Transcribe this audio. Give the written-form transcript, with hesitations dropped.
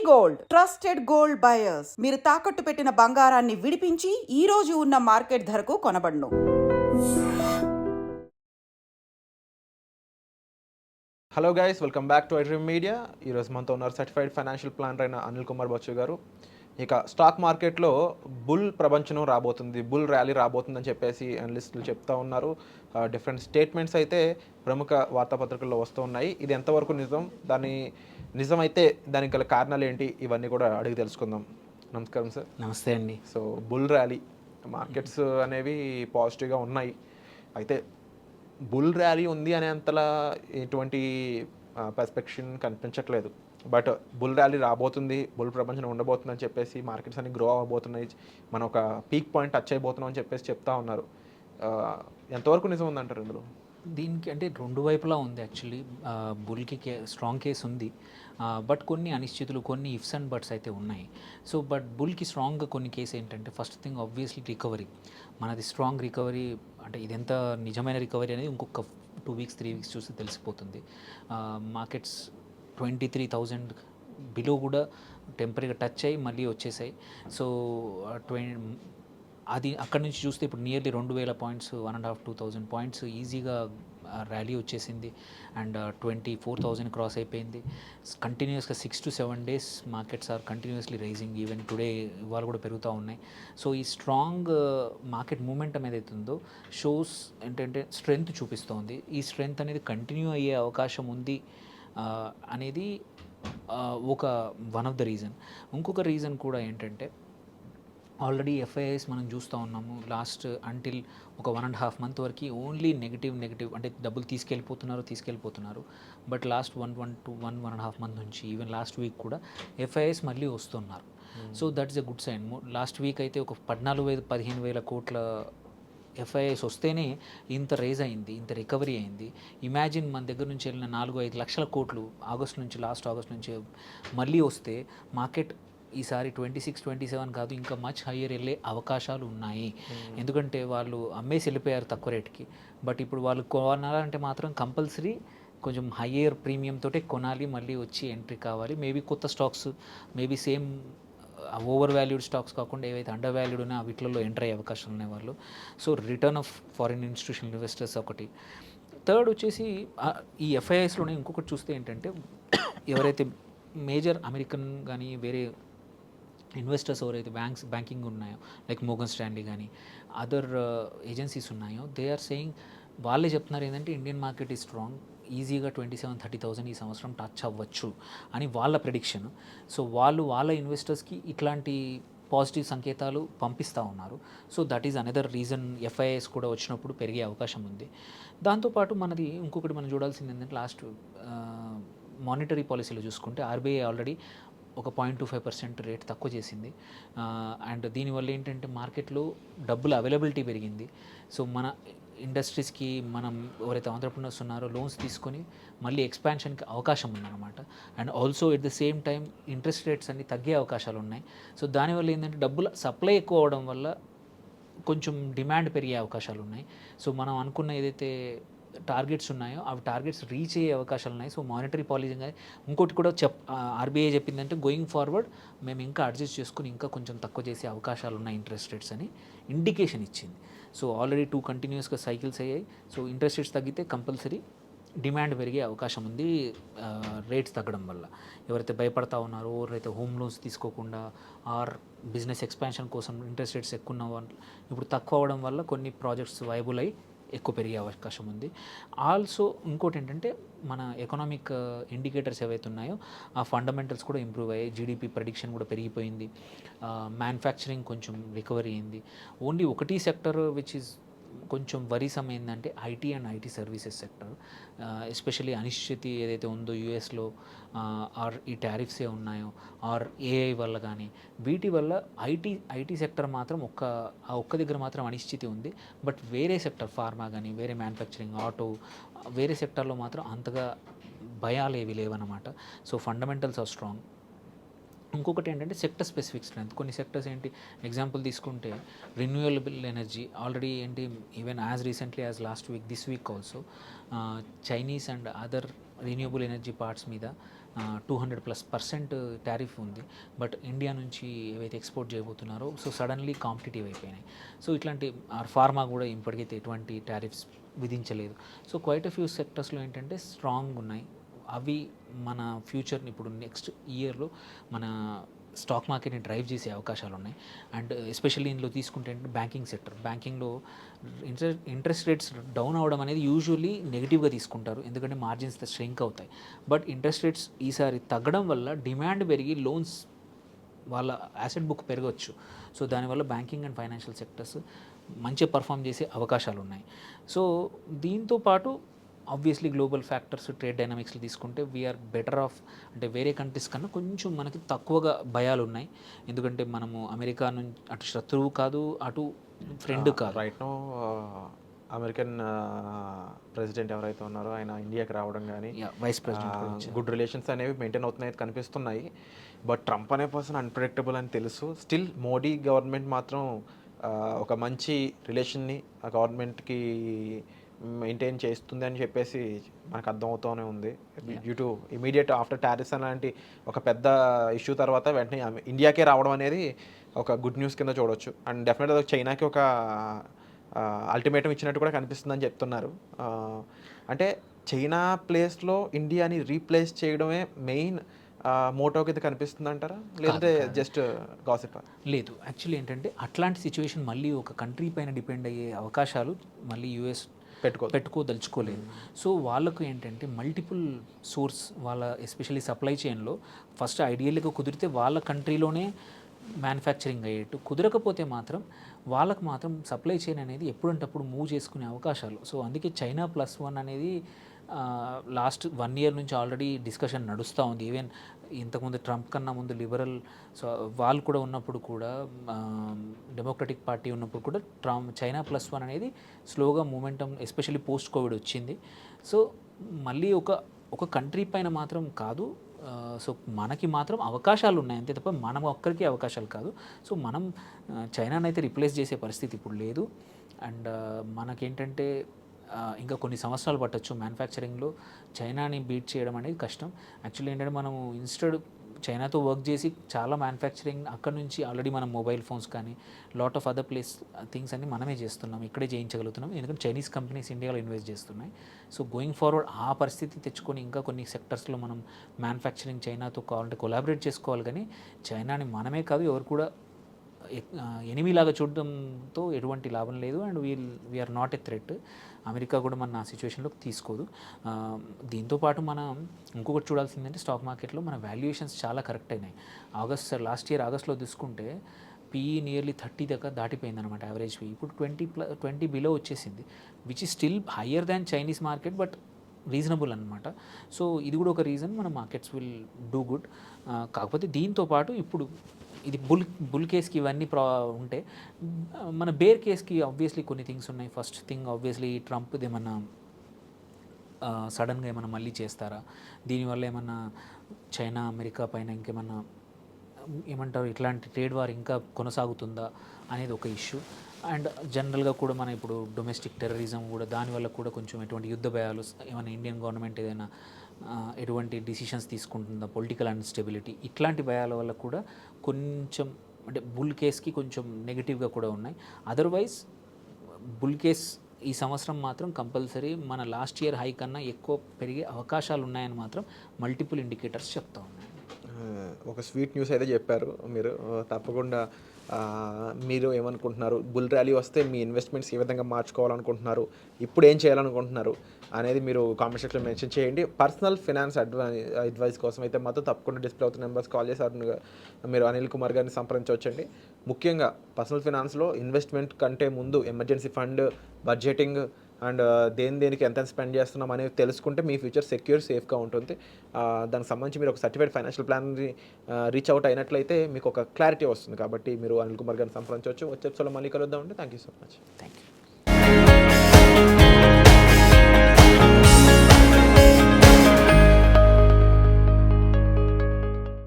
Gold trusted gold buyers మీరు తాకట్టు పెట్టిన బంగారాన్ని విడిపించి ఈ రోజు ఉన్న మార్కెట్ ధరకు కొనబడును. Hello guys, welcome back to iDream Media. ఈరోజు మనతో ఉన్నారు సర్టిఫైడ్ ఫైనాన్షియల్ ప్లానర్ అయిన అనిల్ కుమార్ బచ్చు గారు. ఇక స్టాక్ మార్కెట్లో బుల్ ప్రపంచం రాబోతుంది, బుల్ ర్యాలీ రాబోతుందని చెప్పేసి అనలిస్టులు చెప్తా ఉన్నారు. డిఫరెంట్ స్టేట్మెంట్స్ అయితే ప్రముఖ వార్తాపత్రికల్లో వస్తూ ఉన్నాయి. ఇది ఎంతవరకు నిజం, నిజమైతే దానికి గల కారణాలు ఏంటి, ఇవన్నీ కూడా అడిగి తెలుసుకుందాం. నమస్కారం సార్. నమస్తే అండి. సో బుల్ ర్యాలీ, మార్కెట్స్ అనేవి పాజిటివ్గా ఉన్నాయి. అయితే బుల్ ర్యాలీ ఉంది అనేంతలా ఎటువంటి పర్స్పెక్షన్ కనిపించట్లేదు. బట్ బుల్ ర్యాలీ రాబోతుంది, బుల్ ప్రపంచం ఉండబోతుంది అని చెప్పేసి మార్కెట్స్ అన్ని గ్రో అవ్వబోతున్నాయి, మనం ఒక పీక్ పాయింట్ టచ్ అయిపోతున్నాం అని చెప్పేసి చెప్తా ఉన్నారు. ఎంతవరకు నిజం ఉందంటారు ఇందులో? దీనికి అంటే రెండు వైపులా ఉంది యాక్చువల్లీ. బుల్కి స్ట్రాంగ్ కేసు ఉంది, బట్ కొన్ని అనిశ్చితులు, కొన్ని ఇఫ్స్ అండ్ బట్స్ అయితే ఉన్నాయి. సో బట్ బుల్కి స్ట్రాంగ్గా కొన్ని కేసు ఏంటంటే, ఫస్ట్ థింగ్ ఆబ్వియస్లీ రికవరీ. మనది స్ట్రాంగ్ రికవరీ, అంటే ఇది ఎంత నిజమైన రికవరీ అనేది ఇంకొక 2 వీక్స్ 3 వీక్స్ చూస్తే తెలిసిపోతుంది. మార్కెట్స్ 23,000 బిలో కూడా టెంపరీగా టచ్ అయ్యి మళ్ళీ వచ్చేసాయి. సో అది అక్కడి నుంచి చూస్తే ఇప్పుడు నియర్లీ 2,000 పాయింట్స్, 1.5-2,000 పాయింట్స్ ఈజీగా ర్యాలీ వచ్చేసింది. అండ్ 24,000 క్రాస్ అయిపోయింది. కంటిన్యూస్గా 6 to 7 days markets are continuously rising. Even today ఇవాళ కూడా పెరుగుతూ ఉన్నాయి. సో ఈ స్ట్రాంగ్ మార్కెట్ మూమెంటం ఏదైతే ఉందో షోస్ ఏంటంటే స్ట్రెంగ్త్ చూపిస్తోంది. ఈ స్ట్రెంగ్త్ అనేది కంటిన్యూ అయ్యే అవకాశం ఉంది అనేది ఒక వన్ ఆఫ్ ద రీజన్. ఇంకొక రీజన్ కూడా ఏంటంటే, ఆల్రెడీ ఎఫ్ఐఐస్ మనం చూస్తూ ఉన్నాము. లాస్ట్ అంటిల్ ఒక 1.5 month వరకు ఓన్లీ నెగిటివ్ అంటే డబ్బులు తీసుకెళ్ళిపోతున్నారు. బట్ లాస్ట్ 1.5 month నుంచి ఈవెన్ లాస్ట్ వీక్ కూడా ఎఫ్ఐఐస్ మళ్ళీ వస్తున్నారు. So that is a good sign. Last week అయితే ఒక 14,000-15,000 కోట్ల ఎఫ్ఐఐస్ వస్తేనే ఇంత రైజ్ అయింది, ఇంత రికవరీ అయింది. ఇమాజిన్ మన దగ్గర నుంచి వెళ్ళిన 4-5 లక్షల కోట్లు లాస్ట్ ఆగస్ట్ నుంచి మళ్ళీ వస్తే మార్కెట్ ఈసారి 26-27 కాదు, ఇంకా మచ్ హయ్యర్ వెళ్ళే అవకాశాలు ఉన్నాయి. ఎందుకంటే వాళ్ళు అమ్మేసి వెళ్ళిపోయారు తక్కువ రేట్కి. బట్ ఇప్పుడు వాళ్ళు కొనాలంటే మాత్రం కంపల్సరీ కొంచెం హయ్యర్ ప్రీమియం తోటే కొనాలి, మళ్ళీ వచ్చి ఎంట్రీ కావాలి. మేబీ కొత్త stocks, maybe same over valued stocks కాకుండా ఏవైతే అండర్ వాల్యూడ్ ఉన్నాయో వీటిల్లో ఎంటర్ అయ్యే అవకాశాలు ఉన్నాయి వాళ్ళు. So return of foreign institutional investors ఒకటి. థర్డ్ వచ్చేసి ఈ ఎఫ్ఐఐస్లోనే ఇంకొకటి చూస్తే ఏంటంటే, ఎవరైతే మేజర్ అమెరికన్ కానీ వేరే ఇన్వెస్టర్స్ ఎవరైతే బ్యాంకింగ్ ఉన్నాయో, లైక్ మోర్గన్ స్టాన్లీ కానీ అదర్ ఏజెన్సీస్ ఉన్నాయో, దే ఆర్ సేయింగ్, వాళ్ళే చెప్తున్నారు ఏంటంటే ఇండియన్ మార్కెట్ ఈజ్ స్ట్రాంగ్, ఈజీగా 27,000-30,000 ఈ సంవత్సరం టచ్ అవ్వచ్చు అని వాళ్ళ ప్రెడిక్షన్. సో వాళ్ళ ఇన్వెస్టర్స్కి ఇట్లాంటి పాజిటివ్ సంకేతాలు పంపిస్తూ ఉన్నారు. So that is another reason FIIs కూడా వచ్చినప్పుడు పెరిగే అవకాశం ఉంది. దాంతోపాటు మనది ఇంకొకటి మనం చూడాల్సింది ఏంటంటే, లాస్ట్ మానిటరీ పాలసీలో చూసుకుంటే ఆర్బీఐ ఆల్రెడీ ఒక 0.25% రేట్ తక్కువ చేసింది. అండ్ దీనివల్ల ఏంటంటే మార్కెట్లో డబ్బుల అవైలబిలిటీ పెరిగింది. సో మన ఇండస్ట్రీస్కి, మనం ఎవరైతే ఆంటర్‌ప్రెన్యూర్స్ ఉన్నారో లోన్స్ తీసుకొని మళ్ళీ ఎక్స్పాన్షన్కి అవకాశం ఉందన్నమాట. And also at the same time interest rates అన్ని తగ్గే అవకాశాలు ఉన్నాయి. సో దానివల్ల ఏంటంటే డబ్బుల సప్లై ఎక్కువ అవడం వల్ల కొంచెం డిమాండ్ పెరిగే అవకాశాలు ఉన్నాయి. సో మనం అనుకున్న ఏదైతే టార్గెట్స్ ఉన్నాయో అవి టార్గెట్స్ రీచ్ అయ్యే అవకాశాలు ఉన్నాయి. సో మానిటరీ పాలసీ ఇంకోటి కూడా ఆర్బీఐ చెప్పిందంటే, గోయింగ్ ఫార్వర్డ్ మేము ఇంకా అడ్జస్ట్ చేసుకుని ఇంకా కొంచెం తక్కువ చేసే అవకాశాలు ఉన్నాయి ఇంట్రెస్ట్ రేట్స్ అని ఇండికేషన్ ఇచ్చింది. సో ఆల్రెడీ 2 కంటిన్యూస్గా సైకిల్స్ అయ్యాయి. సో ఇంట్రెస్ట్ రేట్స్ తగ్గితే కంపల్సరీ డిమాండ్ పెరిగే అవకాశం ఉంది రేట్స్ తగ్గడం వల్ల. ఎవరైతే భయపడతా ఉన్నారో, ఎవరైతే హోమ్ లోన్స్ తీసుకోకుండా ఆర్ బిజినెస్ ఎక్స్పాన్షన్ కోసం ఇంట్రెస్ట్ రేట్స్ ఎక్కువ ఉన్న వాళ్ళు ఇప్పుడు తక్కువ అవ్వడం వల్ల కొన్ని ప్రాజెక్ట్స్ వైబుల్ అయ్యి ఎక్కువ పెరిగే అవకాశం ఉంది. ఆల్సో ఇంకోటి ఏంటంటే, మన ఎకనామిక్ ఇండికేటర్స్ ఏవైతే ఉన్నాయో ఆ ఫండమెంటల్స్ కూడా ఇంప్రూవ్ అయ్యాయి. జీడిపి ప్రెడిక్షన్ కూడా పెరిగిపోయింది. మ్యానుఫ్యాక్చరింగ్ కొంచెం రికవరీ అయింది. ఓన్లీ ఒకటి సెక్టర్ విచ్ ఈజ్ కొంచెం వరీసమ్ ఏంటంటే IT and IT services sector. Especially అనిశ్చితి ఏదైతే ఉందో యూఎస్లో, ఆర్ ఈ టారిఫ్స్ ఏ ఉన్నాయో, ఆర్ ఏఐ వల్ల కానీ, వీటి వల్ల ఐటీ సెక్టర్ మాత్రం ఒక్క దగ్గర మాత్రం అనిశ్చితి ఉంది. బట్ వేరే సెక్టర్, ఫార్మా కానీ, వేరే మ్యానుఫ్యాక్చరింగ్, ఆటో, వేరే సెక్టర్లో మాత్రం అంతగా భయాలు ఏవి లేవన్నమాట. So fundamentals are strong. ఇంకొకటి ఏంటంటే సెక్టర్ స్పెసిఫిక్ స్ట్రెంత్. కొన్ని సెక్టర్స్ ఏంటి, ఎగ్జాంపుల్ తీసుకుంటే రిన్యూవబుల్ ఎనర్జీ ఆల్రెడీ ఏంటి, even as recently as last week, this week also Chinese and other renewable energy parts మీద 200+% టారిఫ్ ఉంది. బట్ ఇండియా నుంచి ఏవైతే ఎక్స్పోర్ట్ చేయబోతున్నారో సో సడన్లీ కాంపిటేటివ్ అయిపోయినాయి. సో ఇట్లాంటి ఫార్మా కూడా ఇప్పటికైతే ఎటువంటి టారిఫ్స్ విధించలేదు. సో క్వైట్ ఫ్యూ సెక్టర్స్లో ఏంటంటే స్ట్రాంగ్ ఉన్నాయి. అవి మన ఫ్యూచర్ని ఇప్పుడు నెక్స్ట్ ఇయర్లో మన స్టాక్ మార్కెట్ని డ్రైవ్ చేసే అవకాశాలు ఉన్నాయి. అండ్ ఎస్పెషల్లీ ఇందులో తీసుకుంటే బ్యాంకింగ్ సెక్టర్, బ్యాంకింగ్లో ఇంట్రెస్ట్ రేట్స్ డౌన్ అవ్వడం అనేది యూజువల్లీ నెగిటివ్గా తీసుకుంటారు, ఎందుకంటే మార్జిన్స్ ష్రింక్ అవుతాయి. బట్ ఇంట్రెస్ట్ రేట్స్ ఈసారి తగ్గడం వల్ల డిమాండ్ పెరిగి లోన్స్ వాళ్ళ యాసెట్ బుక్ పెరగవచ్చు. సో దానివల్ల బ్యాంకింగ్ అండ్ ఫైనాన్షియల్ సెక్టర్స్ మంచిగా పర్ఫామ్ చేసే అవకాశాలు ఉన్నాయి. సో దీంతో పాటు ఆబ్వియస్లీ గ్లోబల్ ఫ్యాక్టర్స్, ట్రేడ్ డైనామిక్స్లో తీసుకుంటే వీఆర్ బెటర్ ఆఫ్, అంటే వేరే కంట్రీస్ కన్నా కొంచెం మనకి తక్కువగా భయాలు ఉన్నాయి. ఎందుకంటే మనము అమెరికా నుంచి అటు శత్రువు కాదు, అటు ఫ్రెండ్ కాదు. రైట్ నో అమెరికన్ ప్రెసిడెంట్ ఎవరైతే ఉన్నారో ఆయన ఇండియాకి రావడం కానీ వైస్ ప్రెసిడెంట్ గుడ్ రిలేషన్స్ అనేవి మెయింటైన్ అవుతున్నాయి కనిపిస్తున్నాయి. బట్ ట్రంప్ అనే పర్సన్ అన్ప్రెడిక్టబుల్ అని తెలుసు. స్టిల్ మోడీ గవర్నమెంట్ మాత్రం ఒక మంచి రిలేషన్ని ఆ గవర్నమెంట్కి మెయింటైన్ చేస్తుంది అని చెప్పేసి మనకు అర్థమవుతూనే ఉంది. Due to immediate after tariffs అలాంటి ఒక పెద్ద ఇష్యూ తర్వాత వెంటనే ఇండియాకే రావడం అనేది ఒక గుడ్ న్యూస్ కింద చూడవచ్చు. అండ్ డెఫినెట్గా చైనాకి ఒక అల్టిమేటం ఇచ్చినట్టు కూడా కనిపిస్తుందని చెప్తున్నారు. అంటే చైనా ప్లేస్లో ఇండియాని రీప్లేస్ చేయడమే మెయిన్ మోటో కింద కనిపిస్తుంది అంటారా, లేదంటే జస్ట్ గాసిప్? లేదు, యాక్చువల్లీ ఏంటంటే అట్లాంటి సిచ్యువేషన్ మళ్ళీ ఒక కంట్రీ పైన డిపెండ్ అయ్యే అవకాశాలు మళ్ళీ యూఎస్ పెట్టుకోదలుచుకోలేదు. సో వాళ్ళకు ఏంటంటే మల్టిపుల్ సోర్స్, వాళ్ళ ఎస్పెషల్లీ సప్లై చైన్లో ఫస్ట్ ఐడియల్గా కుదిరితే వాళ్ళ కంట్రీలోనే మ్యానుఫ్యాక్చరింగ్ అయ్యేట్టు, కుదరకపోతే మాత్రం వాళ్ళకు మాత్రం సప్లై చైన్ అనేది ఎప్పుడంటప్పుడు మూవ్ చేసుకునే అవకాశాలు. సో అందుకే చైనా +1 అనేది లాస్ట్ 1 year నుంచి ఆల్రెడీ డిస్కషన్ నడుస్తూ ఉంది. ఈవెన్ ఇంతకుముందు ట్రంప్ కన్నా ముందు లిబరల్, సో వాళ్ళు కూడా ఉన్నప్పుడు కూడా, డెమోక్రటిక్ పార్టీ ఉన్నప్పుడు కూడా చైనా +1 అనేది స్లోగా మూమెంటం ఎస్పెషల్లీ పోస్ట్ కోవిడ్ వచ్చింది. సో మళ్ళీ ఒక కంట్రీ పైన మాత్రం కాదు, సో మనకి మాత్రం అవకాశాలు ఉన్నాయి అంతే తప్ప మనం ఒక్కరికి అవకాశాలు కాదు. సో మనం చైనాని అయితే రిప్లేస్ చేసే పరిస్థితి ఇప్పుడు లేదు. అండ్ మనకేంటంటే ఇంకా కొన్ని సంవత్సరాలు పట్టచ్చు మ్యానుఫ్యాక్చరింగ్లో చైనాని బీట్ చేయడం అనేది కష్టం. యాక్చువల్లీ ఏంటంటే మనము ఇన్స్టెడ్ చైనాతో వర్క్ చేసి చాలా మ్యానుఫ్యాక్చరింగ్ అక్కడ నుంచి ఆల్రెడీ మనం మొబైల్ ఫోన్స్ కానీ లాట్ ఆఫ్ అదర్ థింగ్స్ అన్ని మనమే చేస్తున్నాం, ఇక్కడే చేయించగలుగుతున్నాం, ఎందుకంటే చైనీస్ కంపెనీస్ ఇండియాలో ఇన్వెస్ట్ చేస్తున్నాయి. సో గోయింగ్ ఫార్వర్డ్ ఆ పరిస్థితి తెచ్చుకొని ఇంకా కొన్ని సెక్టర్స్లో మనం మ్యానుఫ్యాక్చరింగ్ చైనాతో కావాలంటే కొలాబరేట్ చేసుకోవాలి. కానీ చైనాని మనమే కాదు ఎవరు కూడా ఎనిమిలాగా చూడడంతో ఎటువంటి లాభం లేదు. And we're not a threat. America కూడా మన ఆ సిచ్యువేషన్లోకి తీసుకోదు. దీంతోపాటు మనం ఇంకొకటి చూడాల్సిందంటే స్టాక్ మార్కెట్లో మన వాల్యుయేషన్స్ చాలా కరెక్ట్ అయినాయి. లాస్ట్ ఇయర్ ఆగస్ట్లో తీసుకుంటే PE నియర్లీ 30 దాకా దాటిపోయిందనమాట యావరేజ్ PE. ఇప్పుడు 20 బిలో వచ్చేసింది, which is still higher than Chinese market, but reasonable అనమాట. సో ఇది కూడా ఒక రీజన్ మన మార్కెట్స్ విల్ డూ గుడ్. కాకపోతే దీంతో పాటు ఇప్పుడు ఇది బుల్ కేస్కి ఇవన్నీ ఉంటే మన బేర్ కేస్కి ఆబ్వియస్లీ కొన్ని థింగ్స్ ఉన్నాయి. ఫస్ట్ థింగ్ ఆబ్వియస్లీ ట్రంప్ది ఏమన్నా సడన్గా ఏమన్నా మళ్ళీ చేస్తారా, దీనివల్ల ఏమన్నా చైనా అమెరికా పైన ఇంకేమన్నా ఏమంటారు ఇట్లాంటి ట్రేడ్ వార్ ఇంకా కొనసాగుతుందా అనేది ఒక ఇష్యూ. అండ్ జనరల్గా కూడా మన ఇప్పుడు డొమెస్టిక్ టెర్రరిజం కూడా, దానివల్ల కూడా కొంచెం ఎటువంటి యుద్ధ భయాలు, ఏమైనా ఇండియన్ గవర్నమెంట్ ఏదైనా ఎటువంటి డిసిషన్స్ తీసుకుంటుందా, పొలిటికల్ అన్స్టెబిలిటీ, ఇట్లాంటి భయాల వల్ల కూడా కొంచెం అంటే బుల్ కేస్కి కొంచెం నెగిటివ్గా కూడా ఉన్నాయి. అదర్వైజ్ బుల్ కేస్ ఈ సంవత్సరం మాత్రం కంపల్సరీ మన లాస్ట్ ఇయర్ హై కన్నా ఎక్కువ పెరిగే అవకాశాలు ఉన్నాయని మాత్రం మల్టిపుల్ ఇండికేటర్స్ చెప్తా ఉన్నాయి. ఒక స్వీట్ న్యూస్ అయితే చెప్పారు మీరు. తప్పకుండా మీరు ఏమనుకుంటున్నారు, బుల్ ర్యాలీ వస్తే మీ ఇన్వెస్ట్మెంట్స్ ఏ విధంగా మార్చుకోవాలనుకుంటున్నారు, ఇప్పుడు ఏం చేయాలనుకుంటున్నారు అనేది మీరు కామెంట్ సెక్షన్లో మెన్షన్ చేయండి. పర్సనల్ ఫినాన్స్ అడ్వైస్ కోసం అయితే మాత్రం తప్పకుండా డిస్ప్లే అవుతున్న నెంబర్స్ కాల్ చేసి మీరు అనిల్ కుమార్ గారిని సంప్రదించవచ్చండి. ముఖ్యంగా పర్సనల్ ఫినాన్స్లో ఇన్వెస్ట్మెంట్ కంటే ముందు ఎమర్జెన్సీ ఫండ్, బడ్జెటింగ్ అండ్ దేనికి ఎంత స్పెండ్ చేస్తున్నాం అనేది తెలుసుకుంటే మీ ఫ్యూచర్ సెక్యూర్, సేఫ్గా ఉంటుంది. దానికి సంబంధించి మీరు ఒక సర్టిఫైడ్ ఫైనాన్షియల్ ప్లాన్ని రీచ్ అవుట్ అయినట్లయితే మీకు ఒక క్లారిటీ వస్తుంది. కాబట్టి మీరు అనిల్ కుమార్ గారిని సంప్రదించవచ్చు. వచ్చే ఎపిసోడ్లో మళ్ళీ కలుద్దామండి. Thank you so much. Thank you.